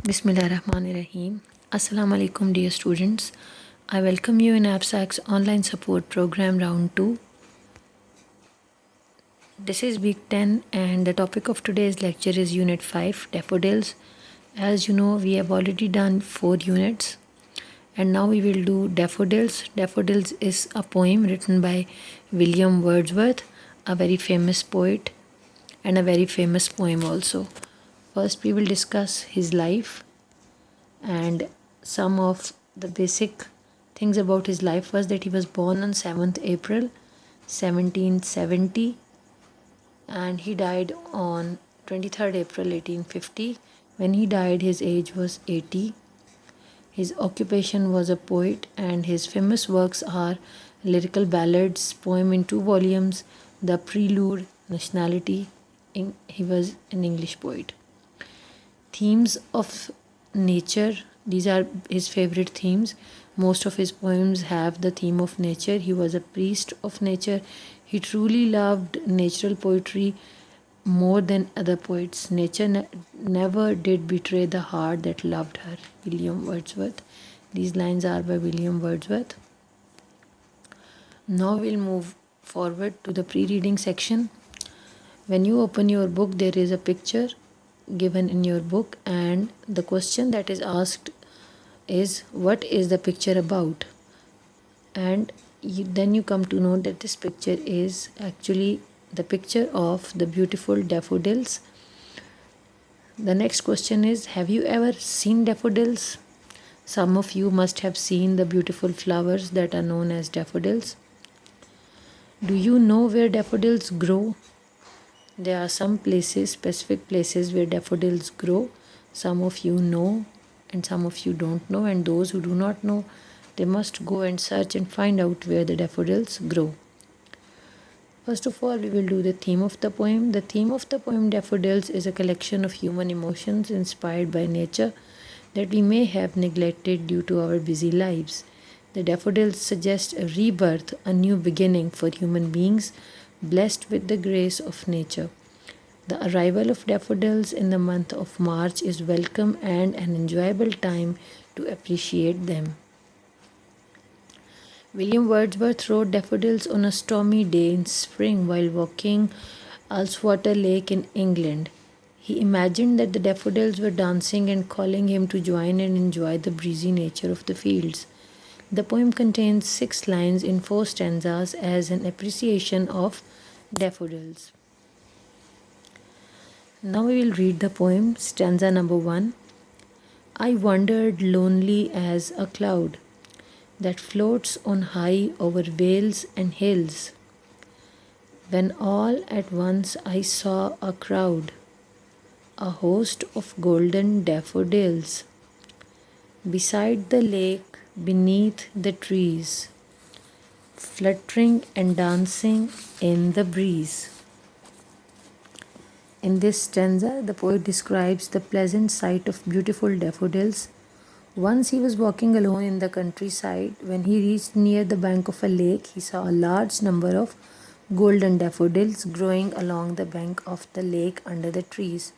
Bismillahirrahmanirrahim. Assalamu alaikum, dear students. I welcome you in APSAC's online support program round 2. This is week 10 and the topic of today's lecture is unit 5, daffodils. As you know, we have already done 4 units and now we will do daffodils. Daffodils is a poem written by William Wordsworth, a very famous poet and a very famous poem also. First we will discuss his life, and some of the basic things about his life was that he was born on 7th April 1770 and he died on 23rd April 1850. When he died, his age was 80. His occupation was a poet and his famous works are lyrical ballads, poem in 2 volumes, The Prelude, Nationality. He was an English poet. Themes of nature, these are his favorite themes. Most of his poems have the theme of nature. He was a priest of nature. He truly loved natural poetry more than other poets. Nature never did betray the heart that loved her. William Wordsworth. These lines are by William Wordsworth. Now we'll move forward to the pre-reading section. When you open your book, there is a picture given in your book and the question that is asked is, what is the picture about? And then you come to know that this picture is actually the picture of the beautiful daffodils. The next question is, have you ever seen daffodils? Some of you must have seen the beautiful flowers that are known as daffodils. Do you know where daffodils grow? There are some places, specific places where daffodils grow. Some of you know and some of you don't know, and those who do not know, they must go and search and find out where the daffodils grow. First of all, we will do the theme of the poem. The theme of the poem Daffodils is a collection of human emotions inspired by nature that we may have neglected due to our busy lives. The daffodils suggest a rebirth, a new beginning for human beings blessed with the grace of nature. The arrival of daffodils in the month of March is welcome and an enjoyable time to appreciate them. William Wordsworth wrote daffodils on a stormy day in spring while walking Ullswater Lake in England. He imagined that the daffodils were dancing and calling him to join and enjoy the breezy nature of the fields. The poem contains 6 lines in 4 stanzas as an appreciation of daffodils. Now we will read the poem, stanza number 1. I wandered lonely as a cloud that floats on high over vales and hills, when all at once I saw a crowd, a host of golden daffodils, beside the lake, beneath the trees, fluttering and dancing in the breeze. In this stanza, the poet describes the pleasant sight of beautiful daffodils. Once he was walking alone in the countryside. When he reached near the bank of a lake, he saw a large number of golden daffodils growing along the bank of the lake under the trees.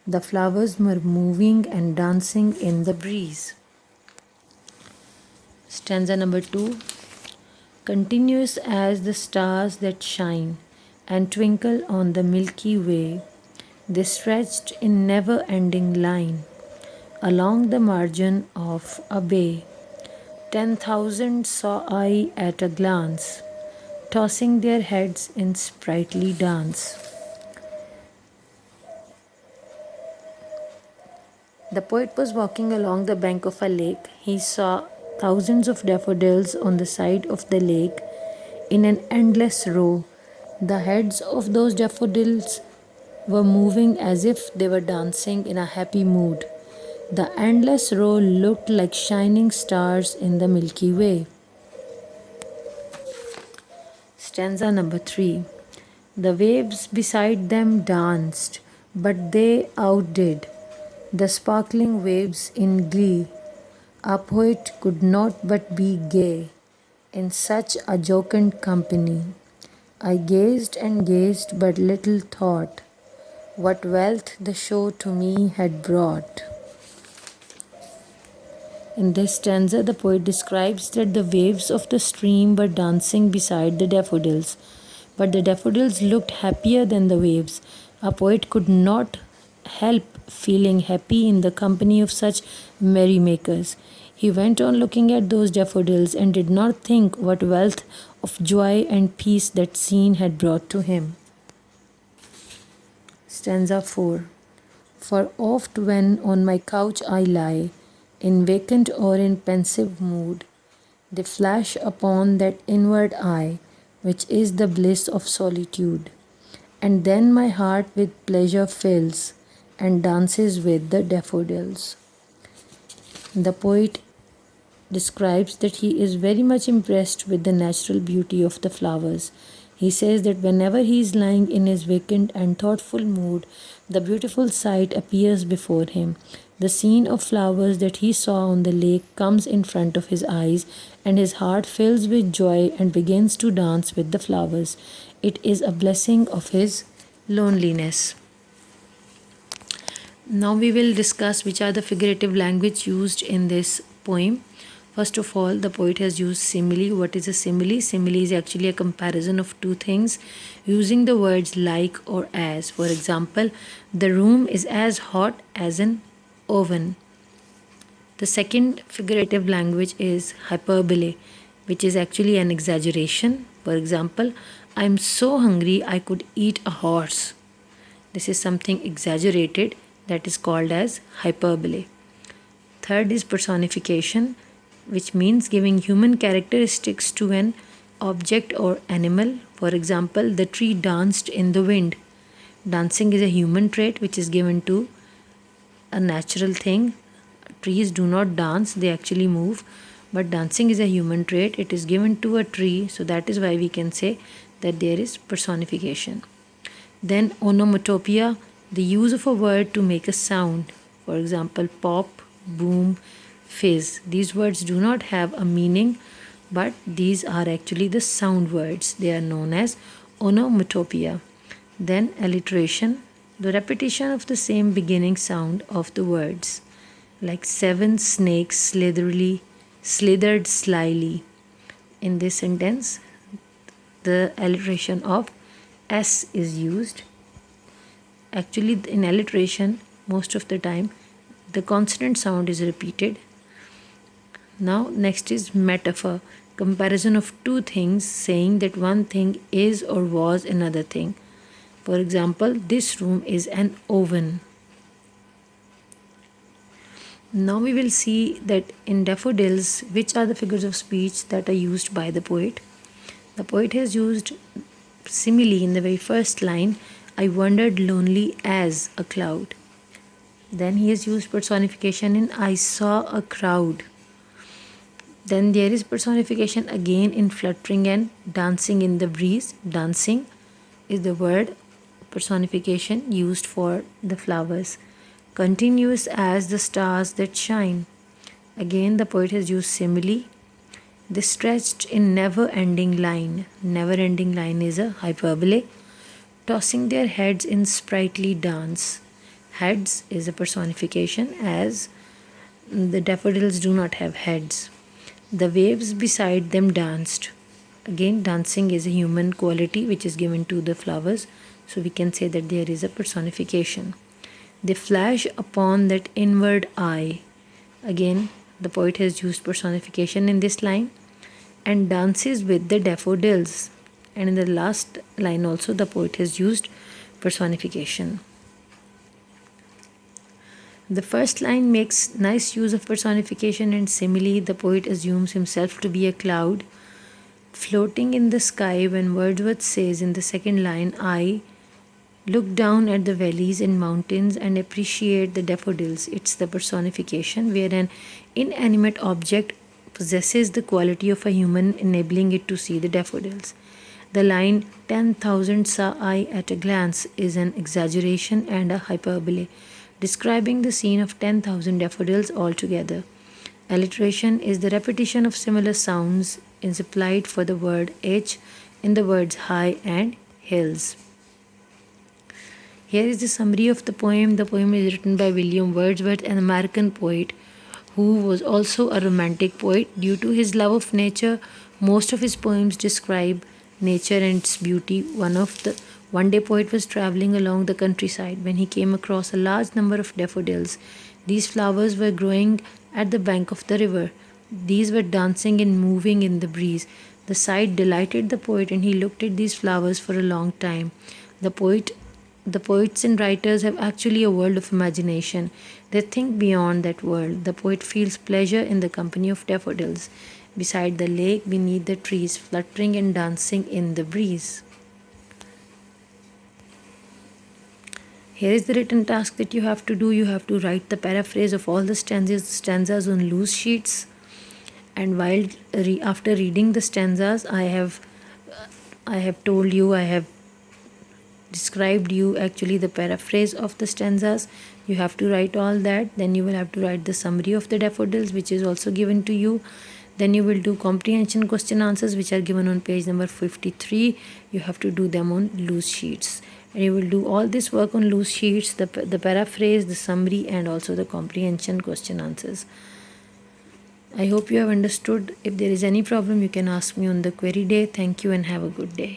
The flowers were moving and dancing in the breeze. Stanza number 2. Continuous as the stars that shine and twinkle on the Milky Way, they stretched in never-ending line along the margin of a bay. 10,000 saw I at a glance, tossing their heads in sprightly dance. The poet was walking along the bank of a lake. He saw thousands of daffodils on the side of the lake in an endless row. The heads of those daffodils were moving as if they were dancing in a happy mood. The endless row looked like shining stars in the Milky Way. Stanza number 3. The waves beside them danced, but they outdid the sparkling waves in glee. A poet could not but be gay in such a jocund company. I gazed and gazed, but little thought what wealth the show to me had brought. In this stanza, the poet describes that the waves of the stream were dancing beside the daffodils, but the daffodils looked happier than the waves. A poet could not help feeling happy in the company of such merrymakers. He went on looking at those daffodils and did not think what wealth of joy and peace that scene had brought to him. Stanza 4. For oft when on my couch I lie, in vacant or in pensive mood, they flash upon that inward eye, which is the bliss of solitude. And then my heart with pleasure fills, and dances with the daffodils. The poet describes that he is very much impressed with the natural beauty of the flowers. He says that whenever he is lying in his vacant and thoughtful mood, the beautiful sight appears before him. The scene of flowers that he saw on the lake comes in front of his eyes, and his heart fills with joy and begins to dance with the flowers. It is a blessing of his loneliness. Now we will discuss which are the figurative language used in this poem. First of all, the poet has used simile. What is a simile? Simile is actually a comparison of two things using the words like or as. For example, the room is as hot as an oven. The second figurative language is hyperbole, which is actually an exaggeration. For example, I'm so hungry I could eat a horse. This is something exaggerated that is called as hyperbole. Third is personification, which means giving human characteristics to an object or animal. For example, the tree danced in the wind. Dancing is a human trait which is given to a natural thing. Trees do not dance, they actually move. But dancing is a human trait, it is given to a tree, so that is why we can say that there is personification. Then onomatopoeia, the use of a word to make a sound. For example, pop, boom, fizz. These words do not have a meaning, but these are actually the sound words. They are known as onomatopoeia. Then alliteration, the repetition of the same beginning sound of the words, like 7 snakes slithered slyly. In this sentence, the alliteration of s is used. Actually, in alliteration, most of the time, the consonant sound is repeated. Now, next is metaphor, comparison of two things, saying that one thing is or was another thing. For example, this room is an oven. Now we will see that in daffodils, which are the figures of speech that are used by the poet. The poet has used simile in the very first line, I wandered lonely as a cloud. Then he has used personification in I saw a crowd. Then there is personification again in fluttering and dancing in the breeze. Dancing is the word personification used for the flowers. Continuous as the stars that shine. Again, the poet has used simile. They stretched in never-ending line. Never-ending line is a hyperbole. Tossing their heads in sprightly dance. Heads is a personification, as the daffodils do not have heads. The waves beside them danced. Again, dancing is a human quality which is given to the flowers, so we can say that there is a personification. They flash upon that inward eye. Again, the poet has used personification in this line. And dances with the daffodils. And in the last line also, the poet has used personification. The first line makes nice use of personification and simile. The poet assumes himself to be a cloud floating in the sky when Wordsworth says in the second line, I look down at the valleys and mountains and appreciate the daffodils. It's the personification where an inanimate object possesses the quality of a human, enabling it to see the daffodils. The line 10,000 saw I at a glance is an exaggeration and a hyperbole, describing the scene of 10,000 daffodils altogether. Alliteration is the repetition of similar sounds is applied for the word h in the words high and hills. Here is the summary of the poem. The poem is written by William Wordsworth, an American poet who was also a romantic poet. Due to his love of nature, most of his poems describe nature and its beauty. One day poet was traveling along the countryside when he came across a large number of daffodils. These flowers were growing at the bank of the river. These were dancing and moving in the breeze. The sight delighted the poet, and he looked at these flowers for a long time. The poet the poets and writers have actually a world of imagination. They think beyond that world. The poet feels pleasure in the company of daffodils, beside the lake, beneath the trees, fluttering and dancing in the breeze. Here is the written task that you have to do. You have to write the paraphrase of all the stanzas on loose sheets. And after reading the stanzas, I have told you, I have described you actually the paraphrase of the stanzas. You have to write all that. Then you will have to write the summary of the daffodils, which is also given to you. Then you will do comprehension question answers, which are given on page number 53. You have to do them on loose sheets, and you will do all this work on loose sheets, the paraphrase, the summary, and also the comprehension question answers. I hope you have understood. If there is any problem, you can ask me on the query day. Thank you and have a good day.